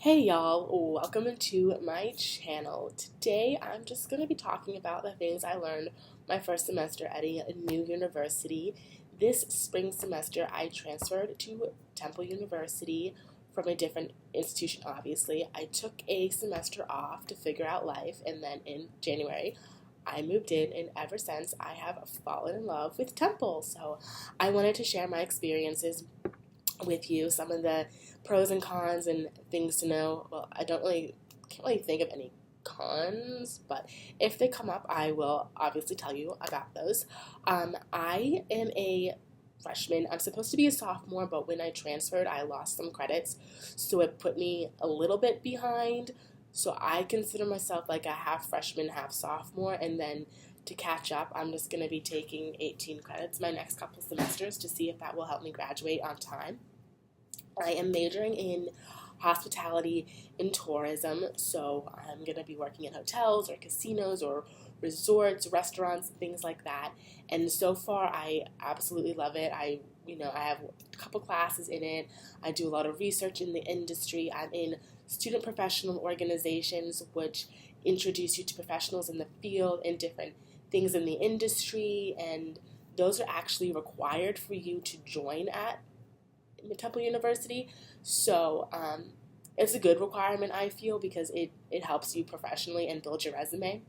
Hey y'all, welcome to my channel. Today I'm just going to be talking about the things I learned my first semester at a new university. This spring semester I transferred to Temple University from a different institution, obviously. I took a semester off to figure out life, and then in January I moved in, and ever since I have fallen in love with Temple. So I wanted to share my experiences with you, some of the pros and cons and things to know. Well, can't really think of any cons, but if they come up, I will obviously tell you about those. I am a freshman. I'm supposed to be a sophomore, but when I transferred, I lost some credits, so it put me a little bit behind. So I consider myself like a half freshman, half sophomore, and then to catch up, I'm just going to be taking 18 credits my next couple semesters to see if that will help me graduate on time. I am majoring in hospitality and tourism, so I'm going to be working in hotels or casinos or resorts, restaurants, things like that. And so far, I absolutely love it. I have a couple classes in it. I do a lot of research in the industry. I'm in student professional organizations, which introduce you to professionals in the field and different things in the industry, and those are actually required for you to join at Temple University. So it's a good requirement, I feel, because it helps you professionally and build your resume.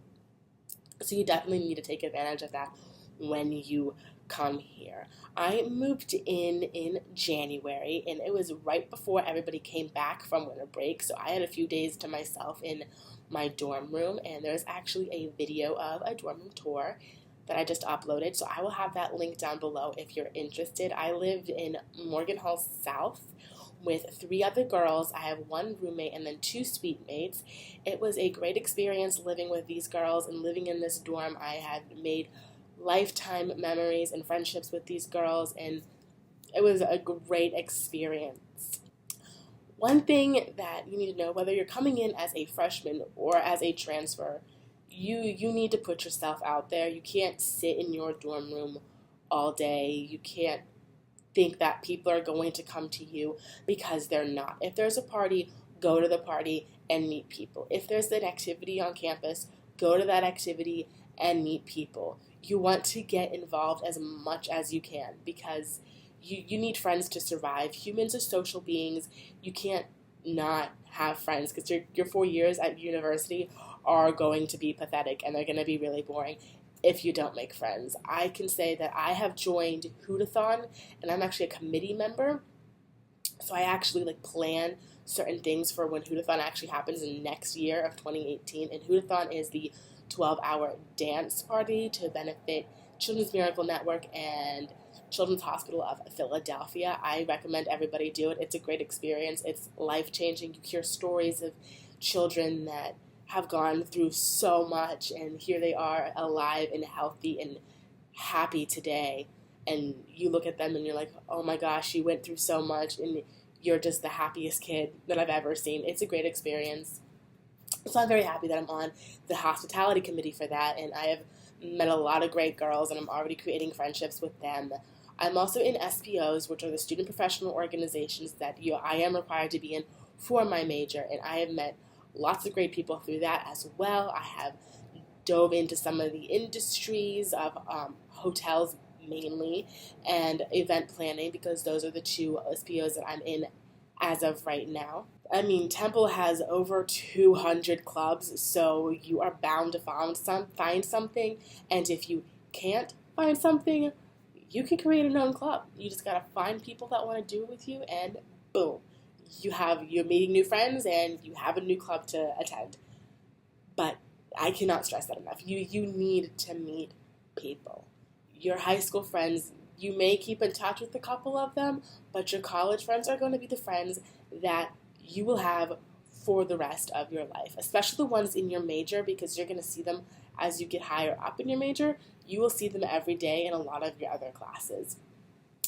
So you definitely need to take advantage of that when you come here. I moved in January, and it was right before everybody came back from winter break, so I had a few days to myself in my dorm room, and there's actually a video of a dorm room tour that I just uploaded, so I will have that link down below if you're interested. I lived in Morgan Hall South with three other girls. I have one roommate and then two suite mates. It was a great experience living with these girls and living in this dorm. I had made lifetime memories and friendships with these girls, and it was a great experience. One thing that you need to know, whether you're coming in as a freshman or as a transfer, you need to put yourself out there. You can't sit in your dorm room all day. You can't think that people are going to come to you, because they're not. If there's a party, go to the party and meet people. If there's an activity on campus, go to that activity and meet people. You want to get involved as much as you can, because you need friends to survive. Humans are social beings. You can't not have friends, because your 4 years at university are going to be pathetic, and they're going to be really boring if you don't make friends. I can say that I have joined Hootathon, and I'm actually a committee member, so I actually plan certain things for when Hootathon actually happens in next year of 2018. And Hootathon is the 12-hour dance party to benefit Children's Miracle Network and Children's Hospital of Philadelphia. I recommend everybody do it. It's a great experience. It's life-changing. You hear stories of children that have gone through so much, and here they are alive and healthy and happy today. And you look at them and you're like, oh my gosh, you went through so much, and you're just the happiest kid that I've ever seen. It's a great experience. So I'm very happy that I'm on the hospitality committee for that, and I have met a lot of great girls, and I'm already creating friendships with them. I'm also in SPOs, which are the student professional organizations that I am required to be in for my major, and I have met lots of great people through that as well. I have dove into some of the industries of hotels mainly, and event planning, because those are the two SPOs that I'm in as of right now. I mean, Temple has over 200 clubs, so you are bound to find something, and if you can't find something, you can create a known club. You just gotta find people that want to do it with you, and boom, you're meeting new friends, and you have a new club to attend. But I cannot stress that enough. You need to meet people. Your high school friends, you may keep in touch with a couple of them, but your college friends are going to be the friends that you will have for the rest of your life, especially the ones in your major, because you're going to see them as you get higher up in your major. You will see them every day in a lot of your other classes.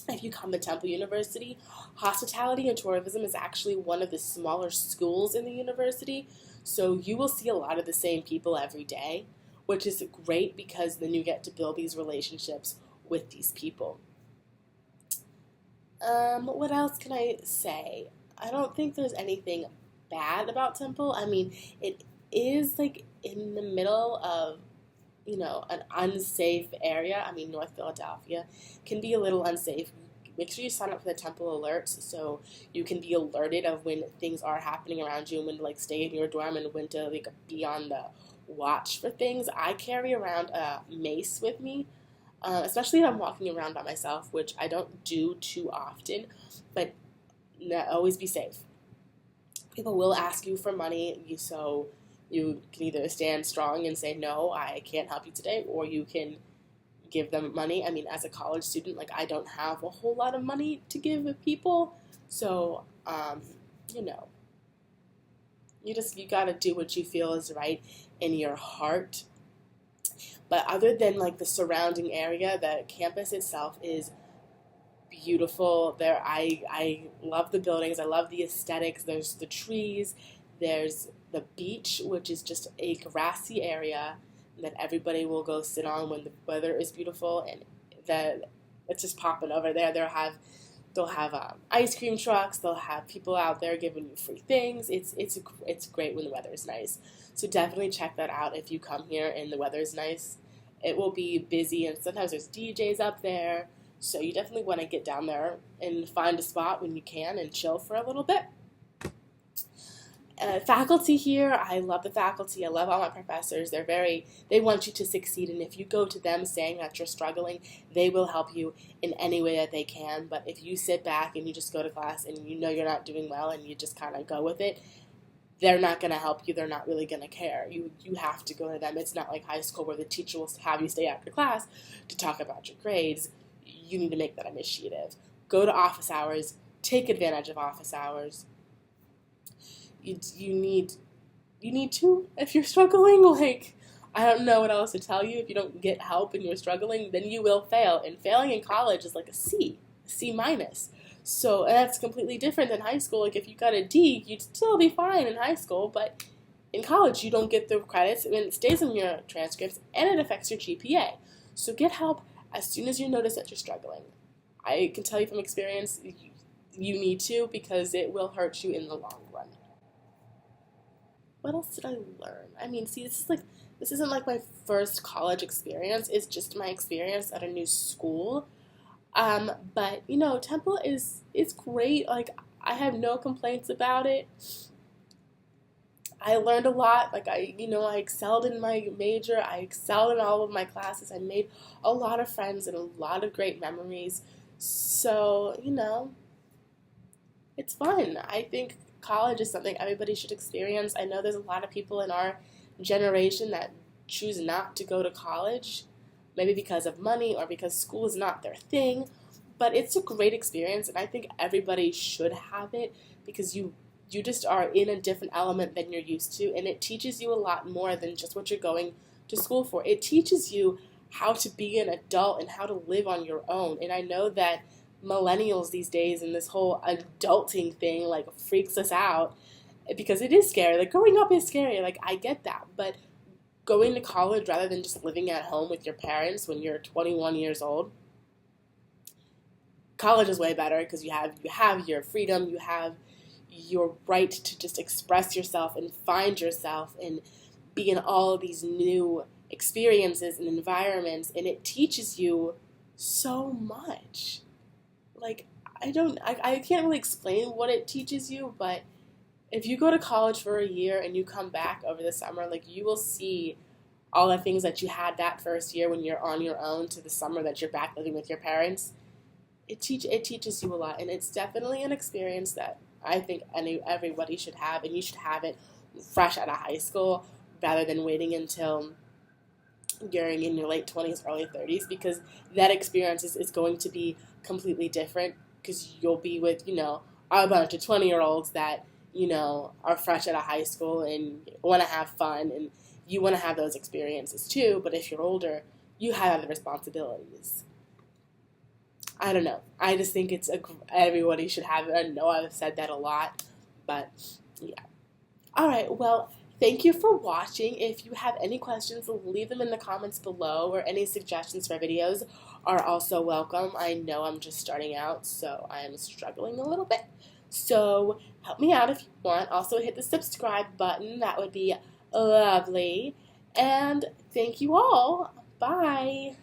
If you come to Temple University, hospitality and tourism is actually one of the smaller schools in the university, so you will see a lot of the same people every day, which is great, because then you get to build these relationships with these people. What else can I say? I don't think there's anything bad about Temple. I mean, it is like in the middle of, an unsafe area. I mean, North Philadelphia can be a little unsafe. Make sure you sign up for the Temple alerts so you can be alerted of when things are happening around you and when to like stay in your dorm and when to like be on the watch for things. I carry around a mace with me, especially if I'm walking around by myself, which I don't do too often, but always be safe. People will ask you for money, so you can either stand strong and say, no, I can't help you today, or you can give them money. I mean, as a college student, like, I don't have a whole lot of money to give people, so, you know, you gotta do what you feel is right in your heart. But other than, like, the surrounding area, the campus itself is beautiful. I love the buildings. I love the aesthetics. There's the trees. There's the beach, which is just a grassy area that everybody will go sit on when the weather is beautiful, and that it's just popping over there. They'll have ice cream trucks. They'll have people out there giving you free things. It's great when the weather is nice. So definitely check that out if you come here and the weather is nice. It will be busy, and sometimes there's DJs up there. So you definitely want to get down there and find a spot when you can and chill for a little bit. Faculty here, I love the faculty. I love all my professors. They want you to succeed, and if you go to them saying that you're struggling, they will help you in any way that they can. But if you sit back and you just go to class and you know you're not doing well and you just kind of go with it, they're not going to help you. They're not really going to care. You have to go to them. It's not like high school where the teacher will have you stay after class to talk about your grades. You need to make that initiative. Go to office hours. Take advantage of office hours. You need to, if you're struggling. Like, I don't know what else to tell you. If you don't get help and you're struggling, then you will fail. And failing in college is like a C minus. So, and that's completely different than high school. Like, if you got a D, you'd still be fine in high school, but in college, you don't get the credits, and it stays in your transcripts, and it affects your GPA. So get help as soon as you notice that you're struggling. I can tell you from experience, you need to, because it will hurt you in the long run. What else did I learn? I mean, see, this isn't like my first college experience. It's just my experience at a new school. But Temple is great. Like, I have no complaints about it. I learned a lot. Like, I excelled in my major. I excelled in all of my classes. I made a lot of friends and a lot of great memories. So, it's fun. I think college is something everybody should experience. I know there's a lot of people in our generation that choose not to go to college, maybe because of money or because school is not their thing, but it's a great experience, and I think everybody should have it, because you just are in a different element than you're used to, and it teaches you a lot more than just what you're going to school for. It teaches you how to be an adult and how to live on your own, and I know that millennials these days and this whole adulting thing like freaks us out, because it is scary. Like, growing up is scary. Like, I get that, but going to college rather than just living at home with your parents when you're 21 years old, college is way better, because you have your freedom, you have your right to just express yourself and find yourself and be in all of these new experiences and environments, and it teaches you so much. Like, I can't really explain what it teaches you, but if you go to college for a year and you come back over the summer, like, you will see all the things that you had that first year when you're on your own to the summer that you're back living with your parents. It teaches you a lot, and it's definitely an experience that I think everybody should have, and you should have it fresh out of high school rather than waiting until you're in your late 20s, early 30s, because that experience is going to be completely different, because you'll be with, a bunch of 20-year-olds that, are fresh out of high school and want to have fun, and you want to have those experiences too, but if you're older, you have other responsibilities. I don't know. I just think everybody should have it. I know I've said that a lot, but yeah. All right, well, thank you for watching. If you have any questions, leave them in the comments below, or any suggestions for videos are also welcome. I know I'm just starting out, so I am struggling a little bit. So help me out if you want. Also hit the subscribe button. That would be lovely. And thank you all. Bye.